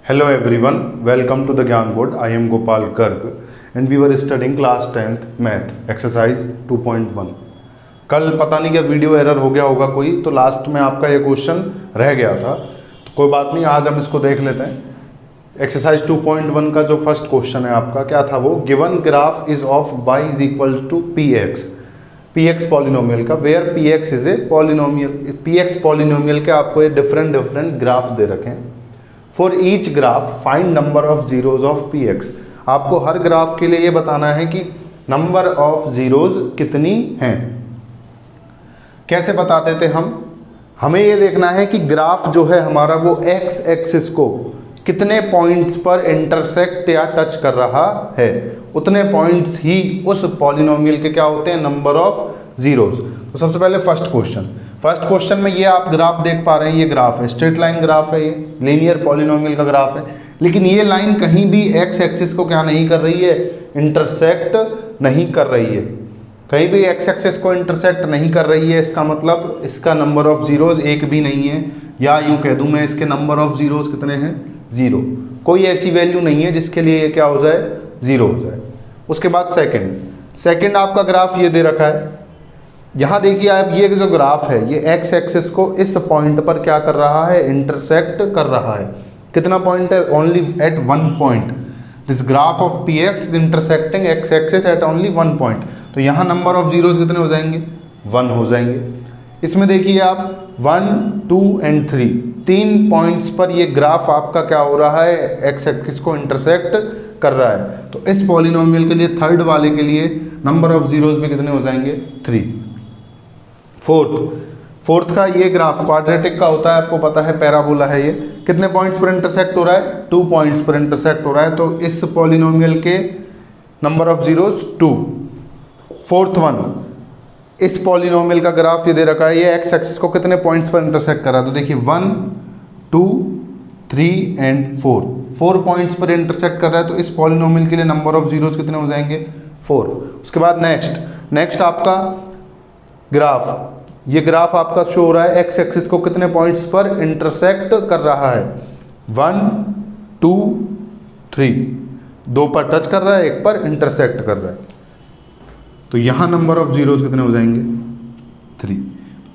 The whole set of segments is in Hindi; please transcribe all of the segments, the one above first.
Hello everyone, welcome to the Gyan Board. I am Gopal Garg and we were studying class 10th math exercise 2.1. कल पता नहीं क्या वीडियो एरर हो गया होगा कोई, तो लास्ट में आपका ये क्वेश्चन रह गया था, तो कोई बात नहीं, आज हम इसको देख लेते हैं। एक्सरसाइज 2.1 का जो फर्स्ट क्वेश्चन है आपका क्या था, वो given graph is of y is equal to P X polynomial का, where P X is a polynomial. P X polynomial के आपको ये डिफरेंट ग्राफ दे रखे हैं। For each graph find number of zeros of P X. आपको हर ग्राफ के लिए ये बताना है कि नंबर ऑफ जीरोज कितनी हैं। कैसे बताते थे हमें ये देखना है कि ग्राफ जो है हमारा वो एक्स एक्सिस को कितने पॉइंट्स पर इंटरसेक्ट या टच कर रहा है, उतने पॉइंट्स ही उस पॉलिनोमियल के क्या होते हैं, नंबर ऑफ जीरोज। तो सबसे पहले फर्स्ट क्वेश्चन में ये आप ग्राफ देख पा रहे हैं, ये ग्राफ है, स्ट्रेट लाइन ग्राफ है, ये लीनियर पॉलिनोमियल का ग्राफ है, लेकिन ये लाइन कहीं भी एक्स एक्सिस को क्या नहीं कर रही है, इंटरसेक्ट नहीं कर रही है, कहीं भी एक्स एक्सिस को इंटरसेक्ट नहीं कर रही है। इसका मतलब इसका नंबर ऑफ जीरोज एक भी नहीं है, या यूँ कह दूँ मैं, इसके नंबर ऑफ जीरोज कितने हैं, जीरो। कोई ऐसी वैल्यू नहीं है जिसके लिए ये क्या हो जाए, जीरो हो जाए। उसके बाद सेकंड आपका ग्राफ ये दे रखा है। यहाँ देखिए आप, ये जो ग्राफ है ये एक्स एक्सिस को इस पॉइंट पर क्या कर रहा है, इंटरसेक्ट कर रहा है। कितना पॉइंट है, only at one point. This graph of P X is intersecting X axis at only one point. तो यहाँ नंबर ऑफ जीरोज कितने हो जाएंगे, 1 हो जाएंगे। इसमें देखिए आप 1, 2 एंड 3, 3 पॉइंट्स पर ये ग्राफ आपका क्या हो रहा है, एक्स एक्सिस को इंटरसेक्ट कर रहा है। तो इस पॉलिनोमियल के लिए, थर्ड वाले के लिए नंबर ऑफ जीरोज भी कितने हो जाएंगे, 3। फोर्थ का ये ग्राफ क्वाड्रेटिक का होता है, आपको पता है, पैराबोला है। ये कितने पॉइंट्स पर इंटरसेक्ट हो रहा है, 2 पॉइंट्स पर इंटरसेक्ट हो रहा है। तो इस पॉलिनोमियल के number of zeros 2। Fourth one, इस पॉलिनोमियल का ग्राफ ये दे रखा है, ये एक्स एक्सिस को कितने पॉइंट्स पर इंटरसेक्ट कर रहा है। तो देखिए 1, 2, 3 एंड 4 पॉइंट्स पर इंटरसेक्ट कर रहा है। तो इस पॉलिनोमियल के लिए नंबर ऑफ जीरोज कितने हो जाएंगे, 4। उसके बाद नेक्स्ट आपका ग्राफ, ये ग्राफ आपका शो हो रहा है, एक्स एक्सिस को कितने पॉइंट्स पर इंटरसेक्ट कर रहा है, 1, 2, 3, 2 पर टच कर रहा है, 1 पर इंटरसेक्ट कर रहा है। तो यहाँ नंबर ऑफ जीरोज कितने हो जाएंगे, 3।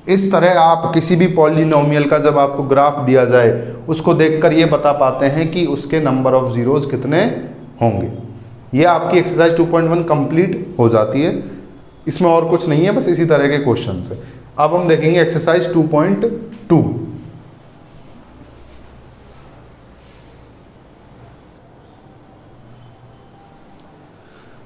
इस तरह आप किसी भी पॉलिनोमियल का जब आपको ग्राफ दिया जाए, उसको देखकर ये बता पाते हैं कि उसके नंबर ऑफ जीरोज कितने होंगे। ये आपकी एक्सरसाइज 2.1 कंप्लीट हो जाती है। इसमें और कुछ नहीं है, बस इसी तरह के क्वेश्चन है। अब हम देखेंगे एक्सरसाइज 2.2।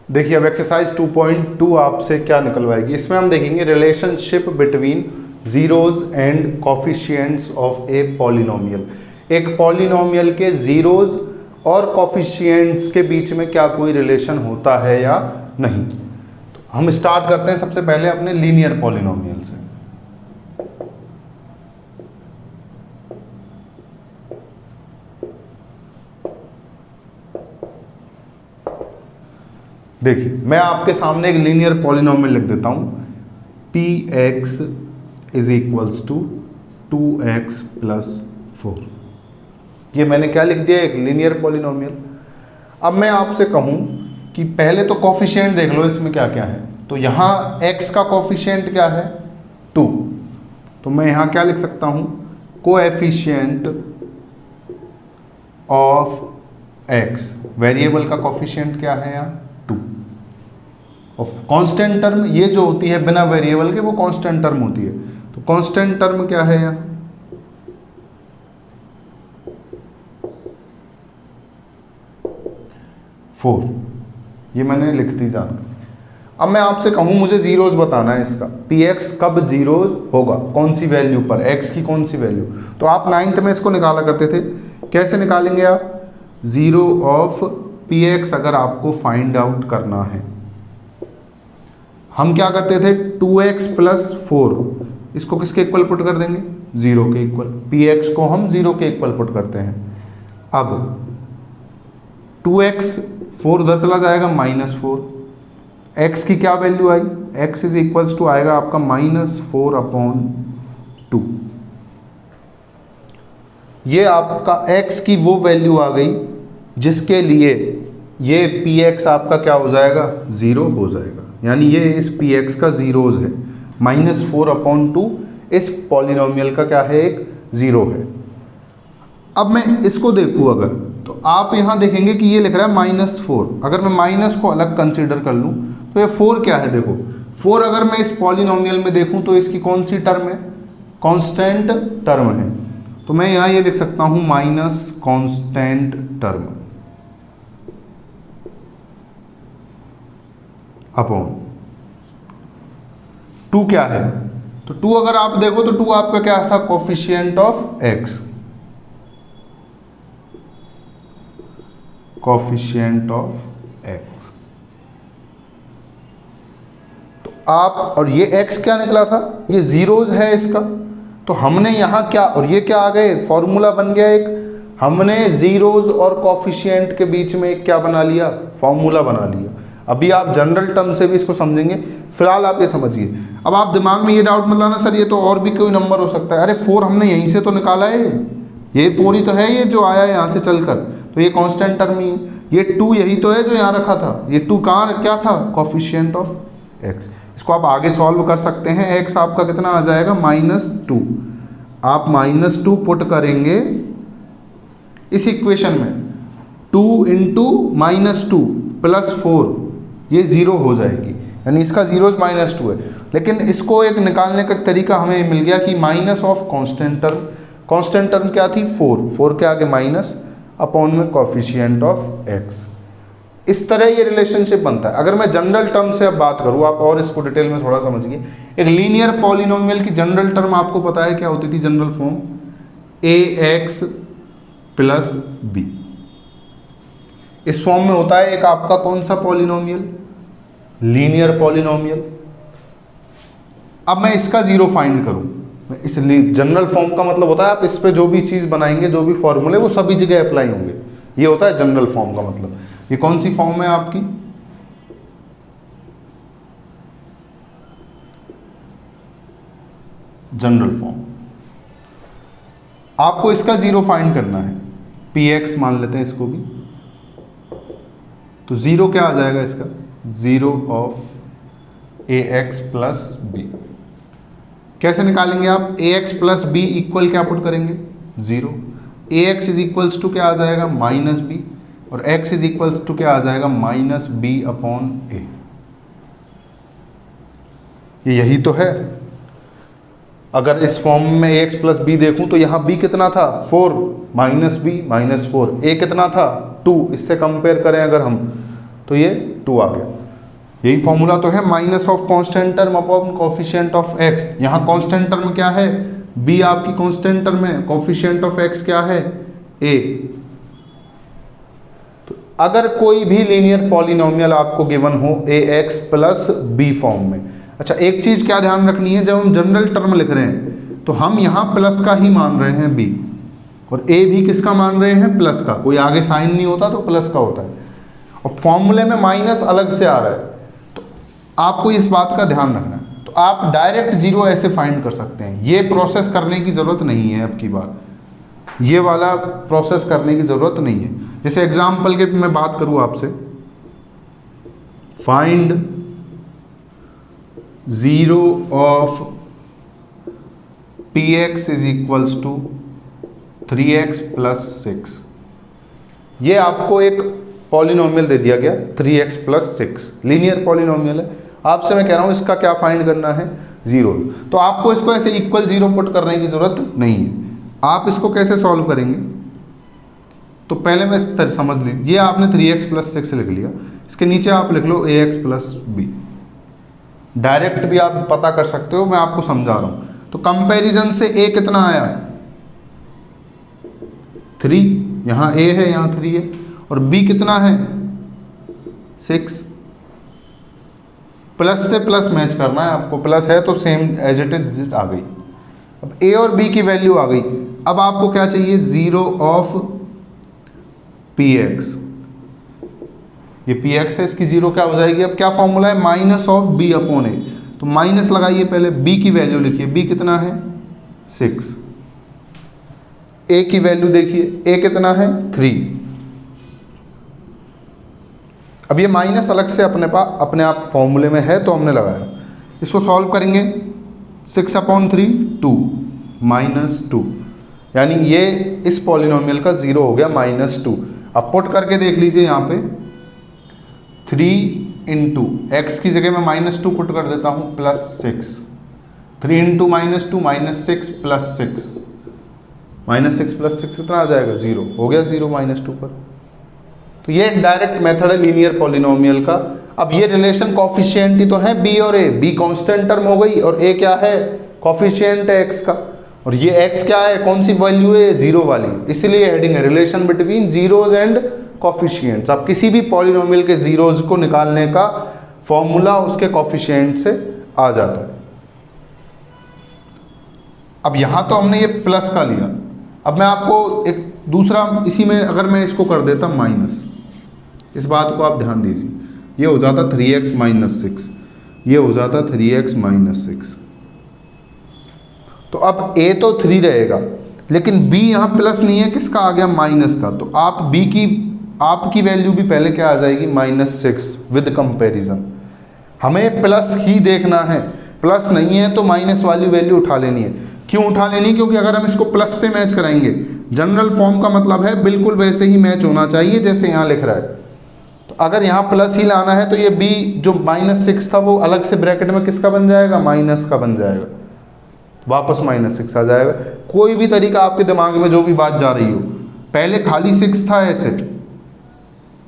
देखिए अब एक्सरसाइज 2.2 आपसे क्या निकलवाएगी। इसमें हम देखेंगे relationship between zeros and coefficients of a polynomial. एक पॉलिनोमियल के जीरोज और कॉफिशिएंट्स के बीच में क्या कोई रिलेशन होता है या नहीं। तो हम स्टार्ट करते हैं सबसे पहले अपने लीनियर पॉलिनोमियल से। देखिए मैं आपके सामने एक लीनियर पॉलिनोमियल लिख देता हूं, P X is equals to 2x plus 4। ये मैंने क्या लिख दिया, एक लीनियर पॉलिनोमियल। अब मैं आपसे कहूं कि पहले तो कॉफिशिएंट देख लो इसमें क्या क्या है। तो यहाँ x का कॉफिशिएंट क्या है, 2। तो मैं यहाँ क्या लिख सकता हूँ, कोएफिशिएंट ऑफ x, वेरिएबल का कॉफिशिएंट क्या है यहाँ, 2। और कांस्टेंट टर्म ये जो होती है बिना वेरिएबल के, वो कांस्टेंट टर्म होती है। तो कांस्टेंट टर्म क्या है यहाँ, 4। ये मैंने लिख दी जानकारी। अब मैं आपसे कहूँ मुझे जीरोज बताना है इसका, पी एक्स कब जीरोज होगा, कौन सी वैल्यू पर, एक्स की कौन सी वैल्यू। तो आप 9th में इसको निकाला करते थे। कैसे निकालेंगे आप, जीरो ऑफ पी एक्स अगर आपको फाइंड आउट करना है, हम क्या करते थे, 2x प्लस 4, इसको किसके इक्वल पुट कर देंगे, 0 के इक्वल। पी एक्स को हम 0 के इक्वल पुट करते हैं। अब 2x, 4 उधर चला जाएगा, -4। x की क्या वैल्यू आई, x इज इक्वल्स टू आएगा आपका -4/2। ये आपका x की वो वैल्यू आ गई जिसके लिए ये px आपका क्या हो जाएगा, 0 हो जाएगा। यानी ये इस px का जीरोज है, -4/2 इस पॉलिनोमियल का क्या है, एक 0 है। अब मैं इसको देखूँ अगर, तो आप यहाँ देखेंगे कि ये लिख रहा है -4। अगर मैं माइनस को अलग कंसीडर कर लूँ तो ये 4 क्या है, देखो 4 अगर मैं इस पॉलिनोमियल में देखूँ तो इसकी कौन सी टर्म है, कांस्टेंट टर्म है। तो मैं यहाँ ये लिख सकता हूँ माइनस कांस्टेंट टर्म अपॉन 2 क्या है, तो 2 अगर आप देखो तो 2 आपका क्या था, coefficient of x, coefficient of x। तो आप, और ये x क्या निकला था, ये जीरोज है इसका। तो हमने यहाँ क्या, और ये क्या आ गए, फॉर्मूला बन गया एक, हमने जीरोज और कोफिशिएंट के बीच में एक क्या बना लिया, फॉर्मूला बना लिया। अभी आप जनरल टर्म से भी इसको समझेंगे, फिलहाल आप ये समझिए। अब आप दिमाग में ये डाउट मत लाना सर ये तो और भी कोई नंबर हो सकता है। अरे 4 हमने यहीं से तो निकाला है, ये 4 ही तो है, ये जो आया है यहाँ से चलकर, तो ये कांस्टेंट टर्म ही है। ये 2 यही तो है जो यहाँ रखा था, ये 2 कहाँ क्या था, कोफिशिएंट ऑफ x। इसको आप आगे सॉल्व कर सकते हैं, x आपका कितना आ जाएगा, -2। आप -2 पुट करेंगे इस इक्वेशन में, 2 × -2 + 4, ये 0 हो जाएगी, यानी इसका जीरोज -2 है। लेकिन इसको एक निकालने का तरीका हमें मिल गया कि minus of constant term, constant term क्या थी, 4 के आगे माइनस, अपॉन में कोफिशिएंट ऑफ x। इस तरह ये रिलेशनशिप बनता है। अगर मैं जनरल टर्म से अब बात करूँ, आप और इसको डिटेल में थोड़ा समझिए। एक लीनियर पॉलिनोमियल की जनरल टर्म आपको पता है क्या होती थी, जनरल फॉर्म ax + b। इस फॉर्म में होता है एक आपका कौन सा पॉलिनोमियल, लीनियर पॉलिनोमियल। अब मैं इसका जीरो फाइंड करूं, इस जनरल फॉर्म का मतलब होता है आप इस पे जो भी चीज बनाएंगे, जो भी फॉर्मूले, वो सभी जगह अप्लाई होंगे, ये होता है जनरल फॉर्म का मतलब। ये कौन सी फॉर्म है आपकी, जनरल फॉर्म। आपको इसका जीरो फाइंड करना है, px मान लेते हैं इसको भी, तो जीरो क्या आ जाएगा इसका, 0 ऑफ ax + b। कैसे निकालेंगे आप, ax + b इक्वल क्या पुट करेंगे, 0। ax = क्या आ जाएगा, -b, और x = क्या आ जाएगा, -b/a। यही तो है। अगर इस फॉर्म में ax + b देखूं तो यहाँ b कितना था, 4, -b -4, a कितना था, 2। इससे कंपेयर करें अगर हम, तो ये 2 आ गया। यही फॉर्मूला तो है, minus of constant term upon coefficient of x। यहाँ कांस्टेंट टर्म क्या है, b आपकी कांस्टेंट टर्म है, कोफिशिएंट ऑफ x क्या है, a। तो अगर कोई भी लीनियर पॉलिनोमियल आपको गिवन हो ax + b फॉर्म में, अच्छा एक चीज क्या ध्यान रखनी है, जब हम जनरल टर्म लिख रहे हैं तो हम यहाँ प्लस का ही मान रहे हैं b, और a भी किसका मान रहे हैं, प्लस का। कोई आगे साइन नहीं होता तो प्लस का होता है, और फॉर्मूले में माइनस अलग से आ रहा है, तो आपको इस बात का ध्यान रखना है। तो आप डायरेक्ट जीरो ऐसे फाइंड कर सकते हैं, ये प्रोसेस करने की ज़रूरत नहीं है। अब की बार ये वाला प्रोसेस करने की ज़रूरत नहीं है। जैसे एग्जाम्पल के मैं बात करूँ आपसे, फाइंड 0 ऑफ px = 3x + 6। ये आपको एक पॉलिनोमियल दे दिया गया 3x + 6, लीनियर पॉलिनोमियल है। आपसे मैं कह रहा हूँ इसका क्या फाइंड करना है, 0। तो आपको इसको ऐसे इक्वल 0 पुट करने की ज़रूरत नहीं है। आप इसको कैसे सॉल्व करेंगे, तो पहले मैं समझ लीजिए, ये आपने 3x + 6 लिख लिया, इसके नीचे आप लिख लो ax + b। डायरेक्ट भी आप पता कर सकते हो, मैं आपको समझा रहा हूँ। तो कंपैरिजन से a कितना आया, 3, यहाँ a है यहाँ 3 है, और b कितना है, 6। प्लस से प्लस मैच करना है आपको, प्लस है तो सेम एज इट इज आ गई। अब a और b की वैल्यू आ गई। अब आपको क्या चाहिए, 0 ऑफ px। ये px है, इसकी 0 क्या हो जाएगी, अब क्या फॉर्मूला है, माइनस ऑफ b/a। तो माइनस लगाइए, पहले b की वैल्यू लिखिए, b कितना है, 6। ए की वैल्यू देखिए, ए कितना है 3। अब ये माइनस अलग से अपने आप फॉर्मूले में है तो हमने लगाया। इसको सॉल्व करेंगे 6/3 2 -2, यानी ये इस पॉलिनोमियल का 0 हो गया -2। अब पुट करके देख लीजिए यहाँ पे 3 इंटू एक्स की जगह मैं -2 पुट कर देता हूँ +6। 3 इंटू -2 -6 +6, -6 +6 कितना आ जाएगा 0, हो गया 0 -2 पर। तो ये डायरेक्ट मेथड है लीनियर पॉलिनोमियल का। अब ये रिलेशन कॉफिशिएंट ही तो है बी और ए, बी कांस्टेंट टर्म हो गई और ए क्या है कॉफिशिएंट है एक्स का, और ये एक्स क्या है कौन सी वैल्यू है 0 वाली, इसीलिए हेडिंग है relation between zeros and coefficients. अब किसी भी पॉलिनोमियल के जीरोज को निकालने का फॉर्मूला उसके कॉफिशिएंट से आ जाता है। अब यहां तो हमने ये प्लस का लिया, अब मैं आपको एक दूसरा इसी में अगर मैं इसको कर देता माइनस, इस बात को आप ध्यान दीजिए, ये हो जाता 3x - 6, ये हो जाता 3x - 6। तो अब a तो 3 रहेगा, लेकिन b यहाँ प्लस नहीं है, किसका आ गया माइनस का, तो आप b की आपकी वैल्यू भी पहले क्या आ जाएगी -6 विद कंपैरिजन। हमें प्लस ही देखना है, प्लस नहीं है तो माइनस वाली वैल्यू उठा लेनी है। क्यों उठा लेनी, क्योंकि अगर हम इसको प्लस से मैच कराएंगे, जनरल फॉर्म का मतलब है बिल्कुल वैसे ही मैच होना चाहिए जैसे यहाँ लिख रहा है। तो अगर यहाँ प्लस ही लाना है तो ये b जो -6 था वो अलग से ब्रैकेट में किसका बन जाएगा माइनस का बन जाएगा, वापस -6 आ जाएगा। कोई भी तरीका आपके दिमाग में जो भी बात जा रही हो, पहले खाली 6 था ऐसे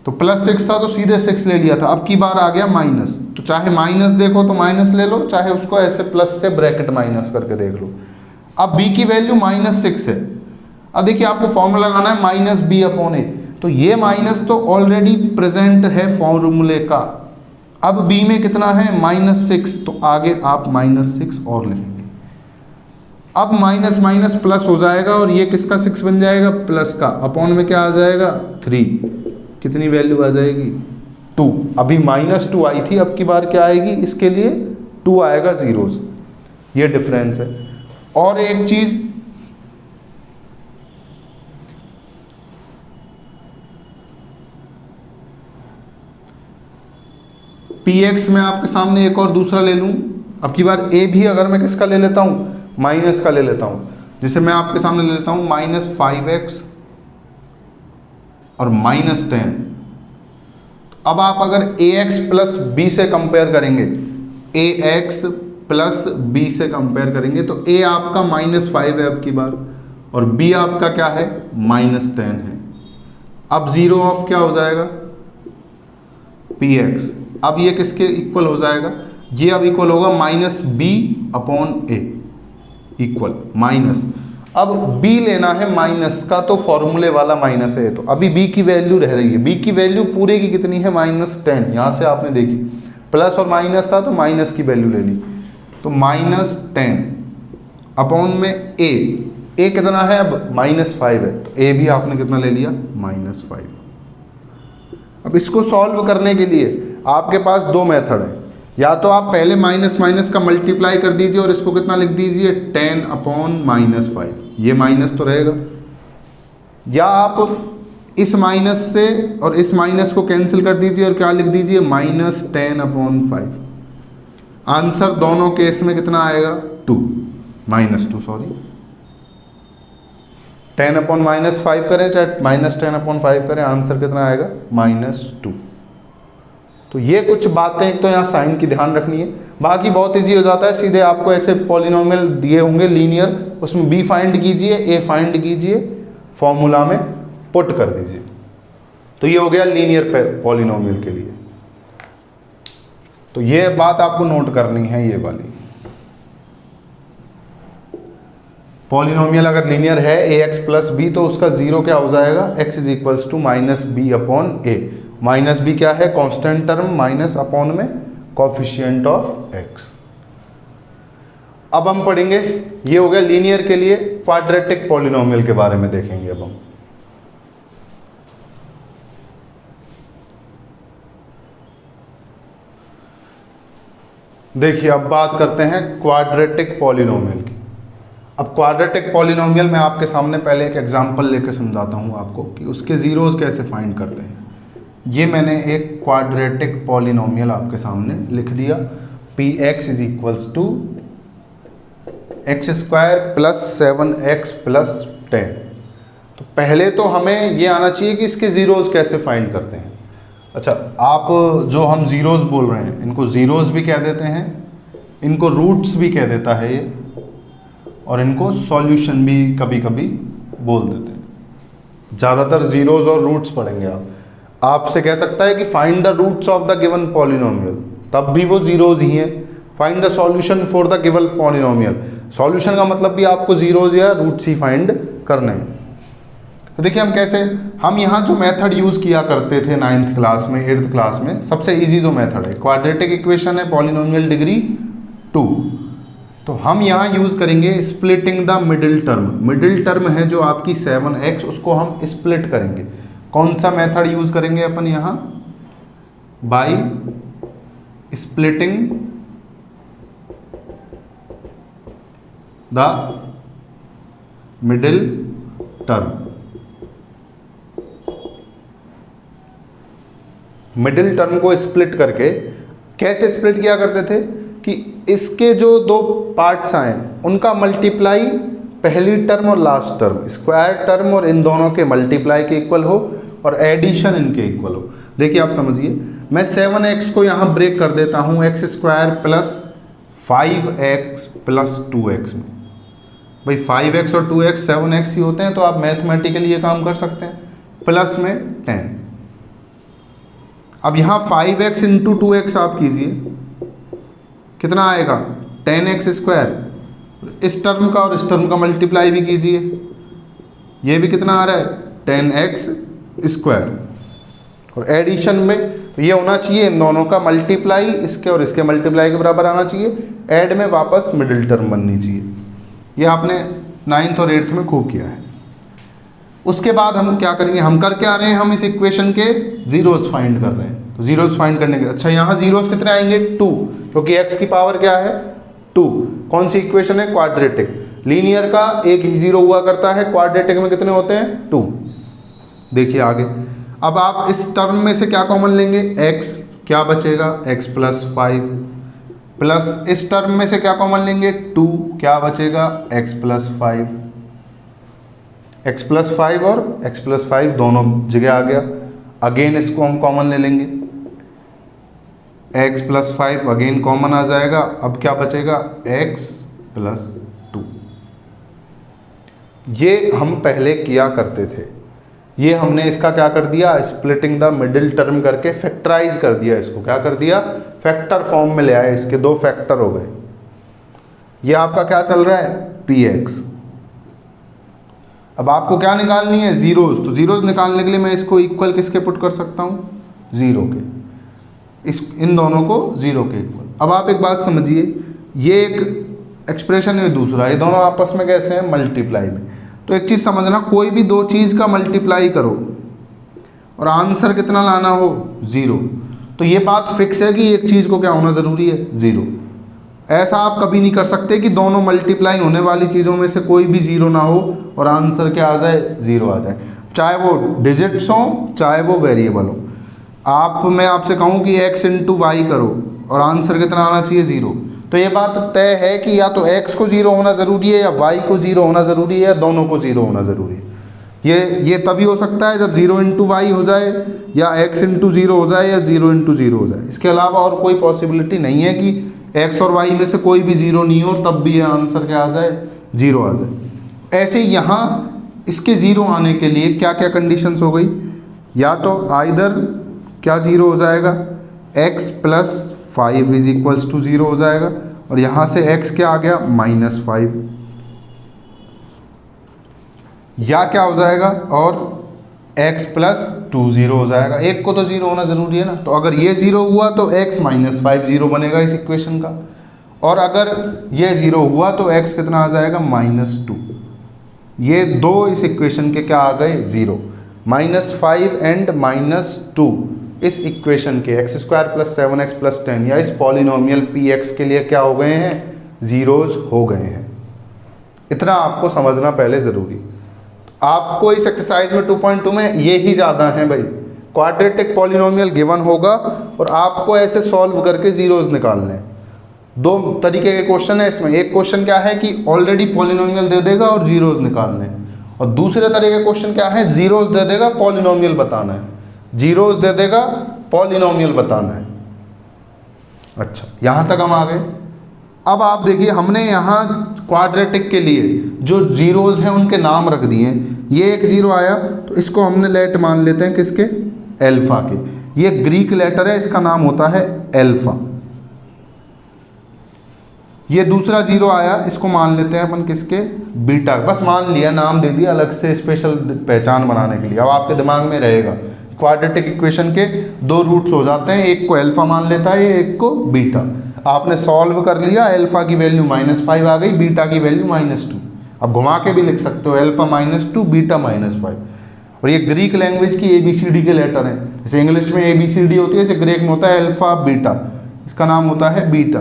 तो +6 था तो सीधे 6 ले लिया था, अब की बार आ गया माइनस, तो चाहे माइनस देखो तो माइनस ले लो, चाहे उसको ऐसे प्लस से ब्रैकेट माइनस करके देख लो। अब b की वैल्यू -6 है, अब देखिए आपको फॉर्मूला लगाना है -b/a, तो ये माइनस तो ऑलरेडी प्रेजेंट है फॉर्मूले का। अब b में कितना है -6, तो आगे आप -6 और लिखेंगे। अब माइनस माइनस प्लस हो जाएगा और ये किसका 6 बन जाएगा प्लस का, अपॉन में क्या आ जाएगा 3, कितनी वैल्यू आ जाएगी 2। अभी -2 आई थी, अब की बार क्या आएगी इसके लिए 2 आएगा जीरोस, ये डिफरेंस है। और एक चीज px में आपके सामने एक और दूसरा ले लूं, अब की बार a भी अगर मैं किसका ले लेता हूं माइनस का ले लेता हूं, जिसे मैं आपके सामने ले लेता हूं -5x और -10। अब आप अगर ax प्लस b से कंपेयर करेंगे, ax प्लस b से कंपेयर करेंगे तो a आपका -5 है अब की बार, और b आपका क्या है -10 है। अब 0 ऑफ क्या हो जाएगा px, अब ये किसके इक्वल हो जाएगा, ये अब इक्वल होगा -b/a इक्वल माइनस। अब b लेना है माइनस का, तो फॉर्मूले वाला माइनस है, तो अभी b की वैल्यू रह रही है, b की वैल्यू पूरे की कितनी है -10। यहाँ से आपने देखी प्लस और माइनस था तो माइनस की वैल्यू ले ली, तो -10 अपॉन में a कितना है अब -5 है, तो a भी आपने कितना ले लिया -5। अब इसको सॉल्व करने के लिए आपके पास दो मेथड है, या तो आप पहले माइनस माइनस का मल्टीप्लाई कर दीजिए और इसको कितना लिख दीजिए 10/-5, ये माइनस तो रहेगा, या आप इस माइनस से और इस माइनस को कैंसिल कर दीजिए और क्या लिख दीजिए -10/5। आंसर दोनों केस में कितना आएगा 2 सॉरी 10/-5 करें चाहे -10/5 करें, आंसर कितना आएगा -2। तो ये कुछ बातें तो यहाँ साइन की ध्यान रखनी है, बाकी बहुत इजी हो जाता है। सीधे आपको ऐसे पॉलिनोमियल दिए होंगे लीनियर, उसमें b फाइंड कीजिए, a फाइंड कीजिए, फॉर्मूला में पुट कर दीजिए, तो ये हो गया लीनियर पॉलिनोमियल के लिए। तो ये बात आपको नोट करनी है, ये वाली पॉलिनोमियल अगर लीनियर है ax प्लस b तो उसका 0 क्या हो जाएगा x is equals to -b/a। -b क्या है कांस्टेंट टर्म, माइनस अपॉन में कोफिशिएंट ऑफ x। अब हम पढ़ेंगे, ये हो गया लीनियर के लिए, क्वाड्रेटिक पॉलिनोमियल के बारे में देखेंगे अब हम। देखिए अब बात करते हैं क्वाड्रेटिक पॉलिनोमियल की। अब क्वाड्रेटिक पॉलिनोमियल मैं आपके सामने पहले एक एग्जांपल लेकर समझाता हूँ आपको कि उसके ज़ीरोज़ कैसे फाइंड करते हैं। ये मैंने एक क्वाड्रेटिक पॉलिनोमियल आपके सामने लिख दिया, P X is equals to X square plus 7x plus 10। तो पहले तो हमें ये आना चाहिए कि इसके ज़ीरोज़ कैसे फाइंड करते हैं। अच्छा, आप जो हम ज़ीरोज़ बोल रहे हैं इनको ज़ीरोज़ भी कह देते हैं, इनको रूट्स भी कह देता है ये, और इनको सॉल्यूशन भी कभी कभी बोल देते हैं। ज़्यादातर ज़ीरोज़ और रूट्स पढ़ेंगे आप। आपसे कह सकता है कि find the roots of the given polynomial, तब भी वो ज़ीरोज़ ही हैं। Find the solution for the given polynomial, solution का मतलब भी आपको ज़ीरोज़ या रूट्स ही फाइंड करने हैं। तो देखिए हम कैसे, हम यहाँ जो मेथड यूज़ किया करते थे 9th क्लास में 8th क्लास में, सबसे इजी जो मेथड है, क्वाड्रेटिक इक्वेशन है, पॉलिनोमियल डिग्री 2, तो हम यहाँ यूज़ करेंगे splitting the middle term. Middle term है जो आपकी 7x, उसको हम स्प्लिट करेंगे। कौन सा मेथड यूज़ करेंगे अपन यहाँ? By splitting the middle term. Middle term को स्प्लिट करके कैसे स्प्लिट किया करते थे कि इसके जो दो पार्ट्स आए उनका मल्टीप्लाई पहली टर्म और लास्ट टर्म, स्क्वायर टर्म और इन दोनों के मल्टीप्लाई के इक्वल हो और एडिशन इनके इक्वल हो। देखिए आप समझिए, मैं 7x को यहाँ ब्रेक कर देता हूँ x square plus 5x plus 2x में। भाई 5x और 2x 7x ही होते हैं, तो आप मैथमेटिकली ये काम कर सकते हैं। प्लस में 10, अब यहाँ 5x इंटू 2x आप कीजिए, कितना आएगा? 10x square. इस टर्म का और इस टर्म का मल्टीप्लाई भी कीजिए, ये भी कितना आ रहा है? 10x square. और एडिशन में ये होना चाहिए इन दोनों का मल्टीप्लाई इसके और इसके मल्टीप्लाई के बराबर आना चाहिए। ऐड में वापस मिडिल टर्म बननी चाहिए। ये आपने 9th और 8th में खूब किया है। उसके बाद हम क्या करेंगे, हम कर क्या रहे हैं, हम इस इक्वेशन के ज़ीरोज़ फाइंड कर रहे हैं। तो ज़ीरोज़ फाइंड करने के, अच्छा यहाँ ज़ीरोज़ कितने आएंगे? 2, क्योंकि x की पावर क्या है? 2। कौन सी इक्वेशन है? क्वाड्रेटिक। लीनियर का एक ही ज़ीरो हुआ करता है, क्वाड्रेटिक में कितने होते हैं? 2। देखिए आगे, अब आप इस टर्म में से क्या कॉमन लेंगे? x, क्या बचेगा? x प्लस 5, प्लस इस टर्म में से क्या कॉमन लेंगे? 2, क्या बचेगा? x plus 5। x प्लस 5 और x प्लस 5 दोनों जगह आ गया। अगेन इसको हम कॉमन ले लेंगे, x प्लस 5 अगेन कॉमन आ जाएगा। अब क्या बचेगा? x plus 2। ये हम पहले किया करते थे, ये हमने इसका क्या कर दिया? स्प्लिटिंग द मिडिल टर्म करके फैक्टराइज कर दिया। इसको क्या कर दिया? फैक्टर फॉर्म में ले आए, इसके दो फैक्टर हो गए। ये आपका क्या चल रहा है? px। अब आपको क्या निकालनी है? ज़ीरोज़। तो ज़ीरोज़ निकालने के लिए मैं इसको इक्वल किसके पुट कर सकता हूँ? 0 के। इन दोनों को 0 के इक्वल। अब आप एक बात समझिए, ये एक एक्सप्रेशन है, दूसरा, ये दोनों आपस में कैसे हैं? मल्टीप्लाई में। तो एक चीज़ समझना, कोई भी दो चीज़ का मल्टीप्लाई करो और आंसर कितना लाना हो? 0, तो ये बात फिक्स है कि एक चीज़ को क्या होना ज़रूरी है? 0। ऐसा आप कभी नहीं कर सकते कि दोनों मल्टीप्लाई होने वाली चीज़ों में से कोई भी 0 ना हो और आंसर क्या आ जाए? 0 आ जाए, चाहे वो डिजिट्स हो चाहे वो वेरिएबल हो। मैं आपसे कहूँ कि x इंटू वाई करो और आंसर कितना आना चाहिए? 0। तो ये बात तय है कि या तो x को 0 होना ज़रूरी है या y को 0 होना ज़रूरी है या दोनों को 0 होना ज़रूरी है। ये तभी हो सकता है जब 0 इंटू वाई हो जाए या x इंटू 0 हो जाए या 0 इंटू 0 हो जाए। इसके अलावा और कोई पॉसिबिलिटी नहीं है कि x और y में से कोई भी 0 नहीं हो तब भी ये आंसर क्या आ जाए? 0 आ जाए। ऐसे यहाँ इसके 0 आने के लिए क्या क्या कंडीशंस हो गई? या तो आइदर क्या 0 हो जाएगा? x plus 5 is equals to 0 हो जाएगा, और यहाँ से x क्या आ गया? -5। या क्या हो जाएगा? और x प्लस 2 0 हो जाएगा। एक को तो 0 होना ज़रूरी है ना, तो अगर ये 0 हुआ तो x -5 0 बनेगा इस इक्वेशन का, और अगर ये 0 हुआ तो x कितना आ जाएगा? -2। ये दो इस इक्वेशन के क्या आ गए? 0। -5 एंड -2 इस इक्वेशन के x square plus 7x plus 10 या इस पॉलिनोमियल px के लिए क्या हो गए हैं? ज़ीरोज़ हो गए हैं। इतना आपको समझना पहले ज़रूरी। आपको इस एक्सरसाइज में 2.2 में ये ही ज़्यादा है भाई, क्वाड्रेटिक पॉलिनोमियल गिवन होगा और आपको ऐसे सॉल्व करके जीरोज निकालने हैं। दो तरीके के क्वेश्चन है इसमें, एक क्वेश्चन क्या है कि ऑलरेडी पॉलिनोमियल दे देगा और जीरोज निकालने हैं, और दूसरे तरह के क्वेश्चन क्या है, जीरोज दे देगा पॉलिनोमियल बताना है, जीरोज दे देगा पॉलिनोमियल बताना है। अच्छा, यहाँ तक हम आ गए। अब आप देखिए हमने यहाँ क्वाड्रेटिक के लिए जो जीरोज हैं उनके नाम रख दिए हैं। ये एक जीरो आया तो इसको हमने लेट मान लेते हैं किसके, एल्फा के। ये ग्रीक लेटर है, इसका नाम होता है एल्फा। ये दूसरा जीरो आया, इसको मान लेते हैं अपन किसके, बीटा। बस मान लिया, नाम दे दिया अलग से स्पेशल पहचान बनाने के लिए। अब आपके दिमाग में रहेगा क्वाड्रेटिक इक्वेशन के दो रूट्स हो जाते हैं, एक को एल्फा मान लेता है, एक को बीटा। आपने सॉल्व कर लिया, एल्फा की वैल्यू -5 आ गई, बीटा की वैल्यू -2। अब घुमा के भी लिख सकते हो, एल्फा -2 बीटा -5। और ये ग्रीक लैंग्वेज की ABCD के लेटर हैं। जैसे इंग्लिश में ABCD होती है, जैसे ग्रीक में होता है अल्फा बीटा, इसका नाम होता है बीटा।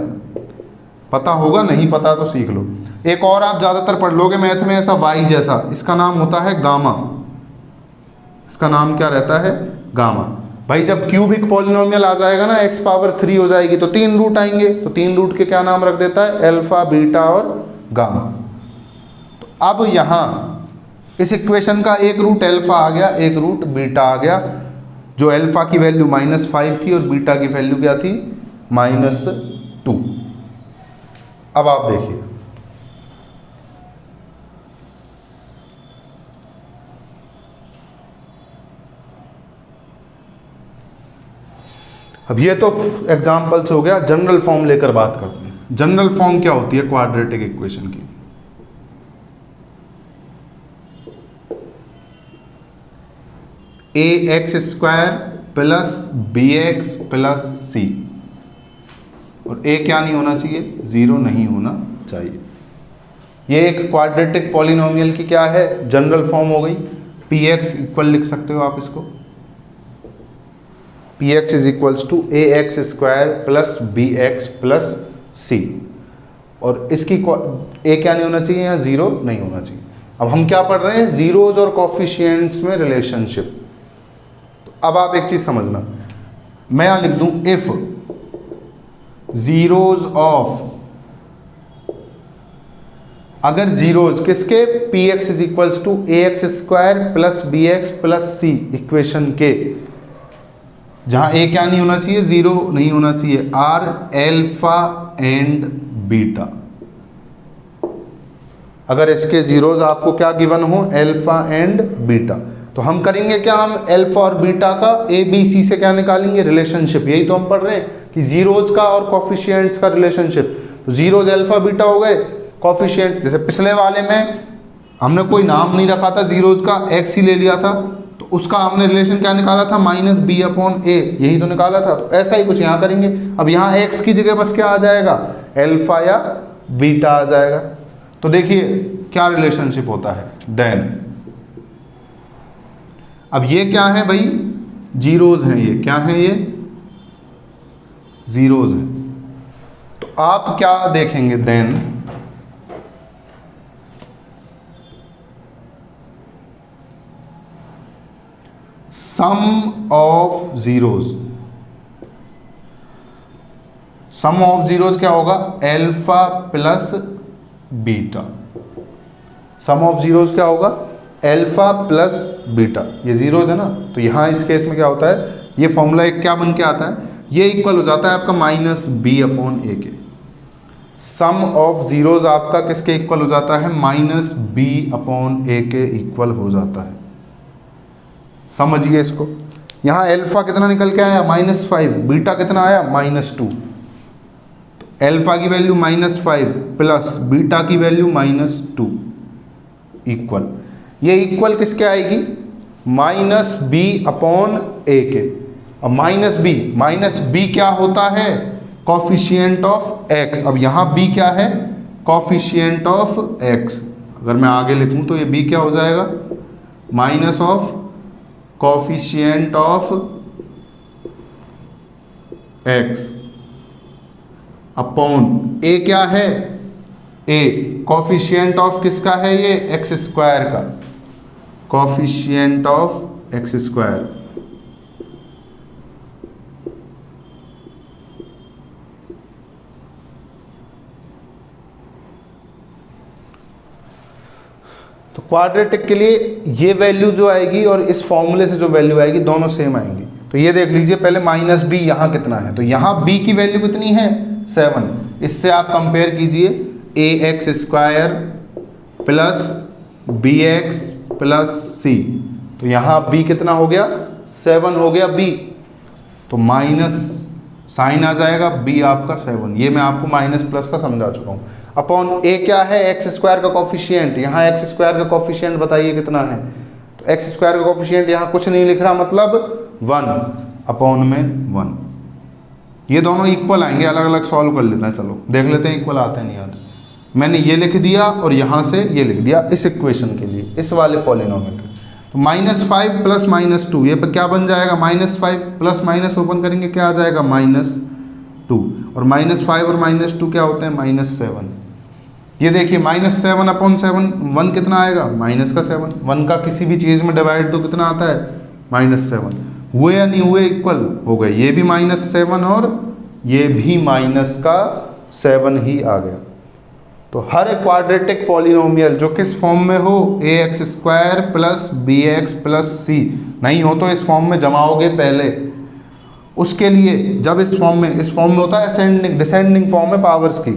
पता होगा, नहीं पता तो सीख लो। एक और आप ज़्यादातर पढ़ लोगे मैथ में, ऐसा वाई जैसा, इसका नाम होता है गामा। इसका नाम क्या रहता है, गामा। भाई जब क्यूबिक पॉलिनोमियल आ जाएगा ना, x⁻³ हो जाएगी तो 3 रूट आएंगे, तो 3 रूट के क्या नाम रख देता है, अल्फा बीटा और गामा। तो अब यहाँ इस इक्वेशन का एक रूट अल्फा आ गया, एक रूट बीटा आ गया, जो अल्फा की वैल्यू -5 थी और बीटा की वैल्यू क्या थी, -2। अब आप देखिए, अब ये तो एग्जाम्पल्स हो गया, जनरल फॉर्म लेकर बात करते हैं। जनरल फॉर्म क्या होती है क्वाड्रेटिक इक्वेशन की, ax² + bx + c, और a क्या नहीं होना चाहिए, 0 नहीं होना चाहिए। ये एक क्वाड्रेटिक पॉलिनोमियल की क्या है, जनरल फॉर्म हो गई। px इक्वल लिख सकते हो आप इसको, px = ax² + bx + c, और इसकी a क्या नहीं होना चाहिए, यहाँ 0 नहीं होना चाहिए। अब हम क्या पढ़ रहे हैं, जीरोज और कोफिशिएंट्स में रिलेशनशिप। तो अब आप एक चीज समझना, मैं यहाँ लिख दूं इफ जीरोज ऑफ, अगर जीरोज किसके, px = ax² + bx + c equation के, जहां a क्या नहीं होना चाहिए, 0 नहीं होना चाहिए, आर अल्फा एंड बीटा। अगर इसके जीरोज आपको क्या गिवन हो, अल्फा एंड बीटा, तो हम करेंगे क्या, हम अल्फा और बीटा का ABC से क्या निकालेंगे, रिलेशनशिप। यही तो हम पढ़ रहे हैं कि जीरोज का और कोफिशिएंट्स का रिलेशनशिप। तो जीरोज अल्फा बीटा हो गए, कोफिशिएंट जैसे पिछले वाले में हमने कोई नाम नहीं रखा था जीरोज का, x ही ले लिया था, तो उसका हमने रिलेशन क्या निकाला था, -b/a, यही तो निकाला था। तो ऐसा ही कुछ यहाँ करेंगे। अब यहाँ x की जगह बस क्या आ जाएगा, अल्फा या बीटा आ जाएगा। तो देखिए क्या रिलेशनशिप होता है। देन अब ये क्या है भाई, जीरोज हैं, ये क्या है, ये जीरोज हैं। तो आप क्या देखेंगे, then sum of zeros, sum of zeros क्या होगा, alpha plus beta. Sum of zeros क्या होगा, अल्फा प्लस बीटा। ये जीरोज है ना, तो यहां इस केस में क्या होता है, ये फॉर्मूला एक क्या बन के आता है, ये इक्वल हो जाता है आपका -b/a के। सम ऑफ जीरोज आपका किसके इक्वल हो जाता है, -b/a के इक्वल हो जाता है। समझिए इसको, यहाँ अल्फा कितना निकल के आया, -5, बीटा कितना आया, -2। तो अल्फा की वैल्यू -5 प्लस बीटा की वैल्यू -2 इक्वल, ये इक्वल किसके आएगी, -b/a के। अब -b क्या होता है, कॉफिशिएंट ऑफ x। अब यहाँ b क्या है, कॉफिशिएंट ऑफ x। अगर मैं आगे लिखूँ तो ये b क्या हो जाएगा, minus of coefficient of x upon a क्या है, a कॉफिशिएंट ऑफ किसका है, ये एक्स स्क्वायर का, कॉफिशिएंट ऑफ एक्स स्क्वायर। तो क्वाड्रेटिक के लिए ये वैल्यू जो आएगी और इस फॉर्मूले से जो वैल्यू आएगी दोनों सेम आएंगी। तो ये देख लीजिए पहले माइनस बी यहाँ कितना है, तो यहाँ b की वैल्यू कितनी है 7। इससे आप कंपेयर कीजिए A X square plus B X plus C, तो यहाँ b कितना हो गया 7 हो गया b, तो माइनस साइन आ जाएगा, b आपका 7। ये मैं आपको माइनस प्लस का समझा चुका हूँ। अपॉन a क्या है, एक्स स्क्वायर का कॉफिशिएंट, यहाँ एक्स स्क्वायर का कॉफिशिएंट बताइए कितना है, तो एक्स स्क्वायर का कॉफिशिएंट यहाँ कुछ नहीं लिख रहा, मतलब 1 अपॉन में 1। ये दोनों इक्वल आएंगे, अलग अलग सॉल्व कर लेते हैं, चलो देख लेते हैं इक्वल आते हैं नहीं आते। मैंने ये लिख दिया और यहाँ से ये लिख दिया इस इक्वेशन के लिए, इस वाले पॉलिनोमियल के। तो -5 प्लस -2 ये पर क्या बन जाएगा, -5 प्लस माइनस ओपन करेंगे क्या आ जाएगा -2, और -5 और -2 क्या होते हैं -7। ये देखिए -7 अपॉन 7, 1 कितना आएगा -7, 1 का किसी भी चीज़ में डिवाइड तो कितना आता है -7। हुए या नहीं हुए, इक्वल हो गए, ये भी -7 और ये भी -7 ही आ गया। तो हर एक क्वाड्रेटिक पॉलिनोमियल जो किस फॉर्म में हो, ax square plus B X plus C, नहीं हो तो इस फॉर्म में जमाओगे पहले। उसके लिए जब इस फॉर्म में होता है असेंडिंग डिसेंडिंग फॉर्म में पावर्स की,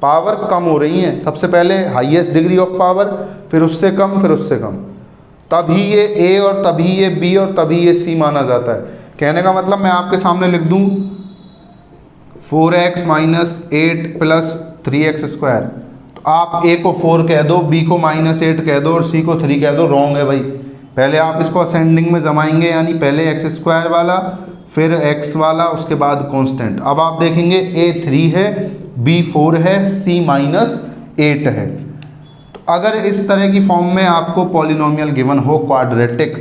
पावर कम हो रही है, सबसे पहले हाईएस्ट डिग्री ऑफ पावर, फिर उससे कम, फिर उससे कम, तभी ये a और तभी ये b और तभी ये c माना जाता है। कहने का मतलब मैं आपके सामने लिख दूं 4x minus 8 plus 3x square, तो आप a को 4 कह दो, b को -8 कह दो और c को 3 कह दो, रॉन्ग है भाई। पहले आप इसको असेंडिंग में जमाएंगे, यानी पहले एक्स स्क्वायर वाला फिर x वाला, उसके बाद कांस्टेंट। अब आप देखेंगे a 3 है, b 4 है, c -8 है। तो अगर इस तरह की फॉर्म में आपको पॉलिनोमियल गिवन हो क्वाड्रेटिक,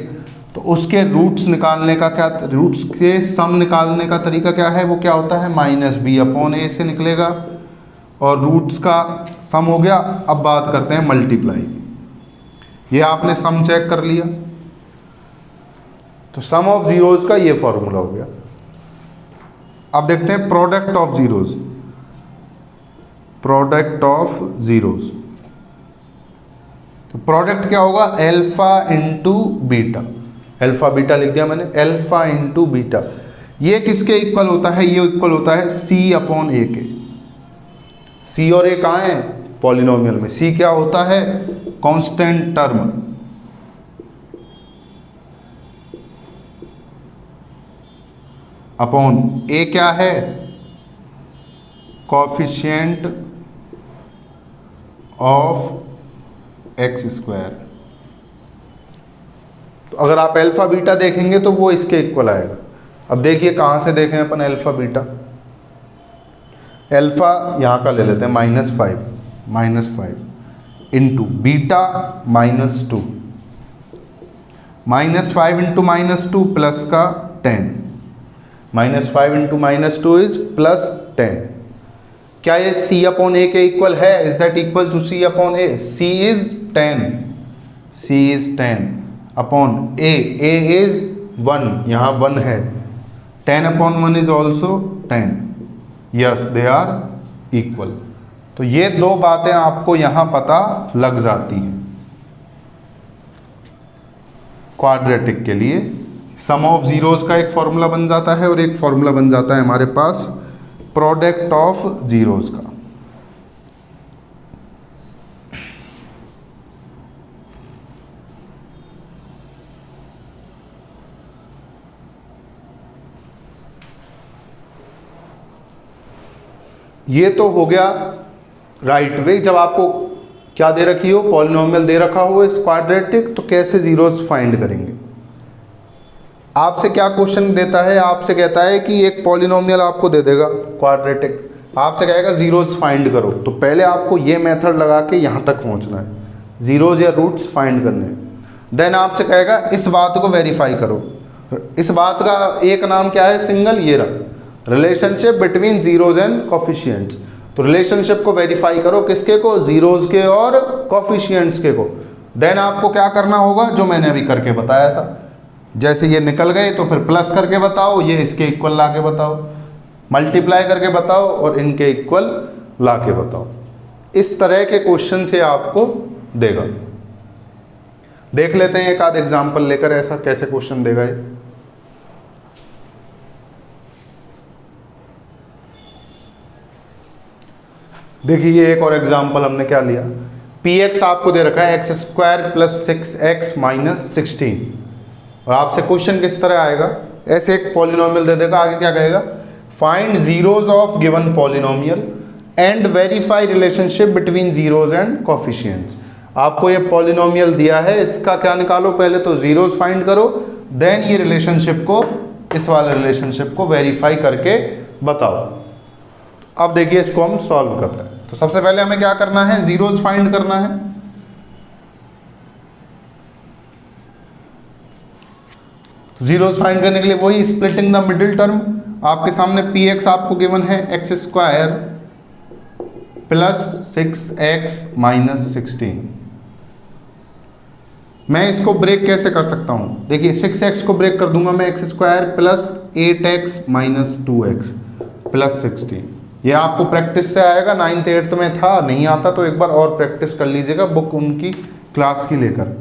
तो उसके रूट्स निकालने का क्या, रूट्स के सम निकालने का तरीका क्या है, वो क्या होता है -b अपॉन a से निकलेगा, और रूट्स का सम हो गया। अब बात करते हैं मल्टीप्लाई। ये आपने सम चेक कर लिया, तो सम ऑफ जीरोज का ये फॉर्मूला हो गया। अब देखते हैं product of zeros, product of zeros. तो प्रोडक्ट क्या होगा, alpha into beta, alpha beta लिख दिया मैंने, अल्फा इंटू बीटा। ये किसके इक्वल होता है, ये इक्वल होता है c अपॉन a के। c और a कहाँ है, पॉलिनोमियल में। c क्या होता है, कांस्टेंट टर्म, अपॉन a क्या है, कोफिशिएंट ऑफ एक्स स्क्वायर। तो अगर आप अल्फा बीटा देखेंगे तो वो इसके इक्वल आएगा। अब देखिए कहाँ से देखें अपन अल्फा बीटा, अल्फा यहाँ का ले लेते हैं -5 इंटू बीटा -2, -5 इंटू -2 प्लस का 10, -5 इंटू -2 इज +10। क्या ये c अपॉन a के इक्वल है, is that equal to c upon a, c is 10 upon a is 1, यहाँ 1 है, 10 upon 1 is also 10, yes they are equal. तो ये दो बातें आपको यहाँ पता लग जाती हैं क्वाड्रेटिक के लिए। सम ऑफ जीरोज का एक फॉर्मूला बन जाता है और एक फॉर्मूला बन जाता है हमारे पास प्रोडक्ट ऑफ जीरोज का। ये तो हो गया राइट वे। जब आपको क्या दे रखी हो, पॉलिनोमियल दे रखा हो इस क्वाड्रेटिक, तो कैसे जीरोज फाइंड करेंगे। आपसे क्या क्वेश्चन देता है, आपसे कहता है कि एक पॉलिनोमियल आपको दे देगा क्वाड्रेटिक, आपसे कहेगा जीरोज फाइंड करो। तो पहले आपको ये मेथड लगा के यहाँ तक पहुँचना है, जीरोज या रूट्स फाइंड करने हैं। देन आपसे कहेगा इस बात को वेरीफाई करो। इस बात का एक नाम क्या है, सिंगल, ये रहा relationship between zeros and coefficients. तो रिलेशनशिप को वेरीफाई करो किसके को, जीरोज के और कोफिशिएंट्स के को। देन आपको क्या करना होगा, जो मैंने अभी करके बताया था, जैसे ये निकल गए तो फिर प्लस करके बताओ, ये इसके इक्वल ला के बताओ, मल्टीप्लाई करके बताओ और इनके इक्वल ला के बताओ। इस तरह के क्वेश्चन से आपको देगा। देख लेते हैं एक आध एग्जाम्पल लेकर ऐसा कैसे क्वेश्चन देगा ये। देखिए ये एक और एग्जाम्पल हमने क्या लिया, पी एक्स आपको दे रखा है x square plus 6x minus 16, और आपसे क्वेश्चन किस तरह आएगा, ऐसे एक पॉलिनोमियल दे देगा, आगे क्या कहेगा, find zeros of given polynomial and verify relationship between zeros and coefficients. आपको ये पॉलिनोमियल दिया है, इसका क्या निकालो, पहले तो जीरोज फाइंड करो, देन ये रिलेशनशिप को, इस वाले रिलेशनशिप को वेरीफाई करके बताओ। अब देखिए इसको हम सॉल्व कर रहे हैं। तो सबसे पहले हमें क्या करना है, जीरोज फाइंड करना है। जीरोज फाइंड करने के लिए वही स्प्लिटिंग द मिडिल टर्म, आपके सामने पी एक्स आपको गिवन है x square plus 6x minus 16। मैं इसको ब्रेक कैसे कर सकता हूं, देखिए 6x को ब्रेक कर दूंगा मैं, x square plus 8x minus 2x plus 16। ये आपको प्रैक्टिस से आएगा, 9th 8th में था, नहीं आता तो एक बार और प्रैक्टिस कर लीजिएगा, बुक उनकी क्लास की लेकर।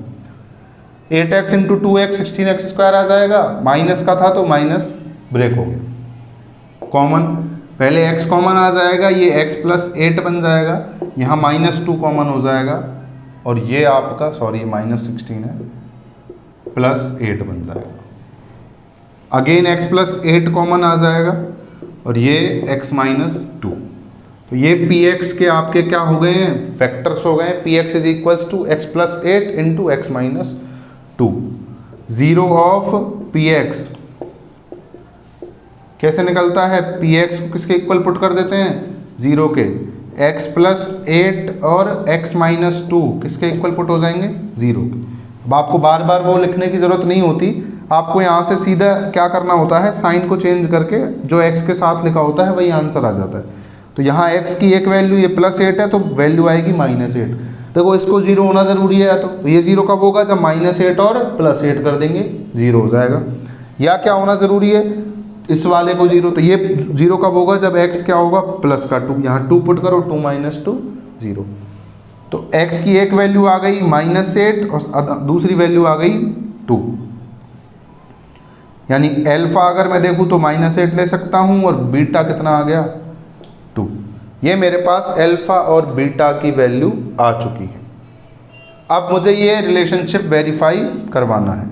8x into 2x 16x square आ जाएगा, माइनस का था तो माइनस ब्रेक हो गया, कॉमन, पहले x कॉमन आ जाएगा, ये x प्लस 8 बन जाएगा, यहाँ माइनस 2 कॉमन हो जाएगा, और ये आपका सॉरी माइनस 16 है, प्लस 8 बन जाएगा। अगेन x प्लस 8 कॉमन आ जाएगा, और ये x माइनस 2। तो ये px के आपके क्या हो गए हैं, फैक्टर्स हो गए हैं। px is equals to x plus 8 into x minus 2। Zero of px कैसे निकलता है, px को किसके इक्वल पुट कर देते हैं, जीरो के, x प्लस 8 और x माइनस 2 किसके इक्वल पुट हो जाएंगे, जीरो के। अब आपको बार बार वो लिखने की ज़रूरत नहीं होती, आपको यहाँ से सीधा क्या करना होता है, साइन को चेंज करके जो x के साथ लिखा होता है वही आंसर आ जाता है। तो यहाँ x की एक वैल्यू, ये प्लस 8 है तो वैल्यू आएगी माइनस 8। देखो इसको जीरो होना ज़रूरी है, तो ये जीरो कब होगा, जब माइनस 8 और प्लस 8 कर देंगे जीरो हो जाएगा। या क्या होना ज़रूरी है, इस वाले को जीरो, तो ये जीरो कब होगा, जब x क्या होगा, प्लस का 2, यहाँ 2 पुट करो, 2 माइनस 2 जीरो। तो x की एक वैल्यू आ गई माइनस 8 और दूसरी वैल्यू आ गई 2, यानी एल्फा अगर मैं देखूँ तो माइनस 8 ले सकता हूँ, और बीटा कितना आ गया, 2। ये मेरे पास एल्फा और बीटा की वैल्यू आ चुकी है। अब मुझे ये रिलेशनशिप वेरीफाई करवाना है।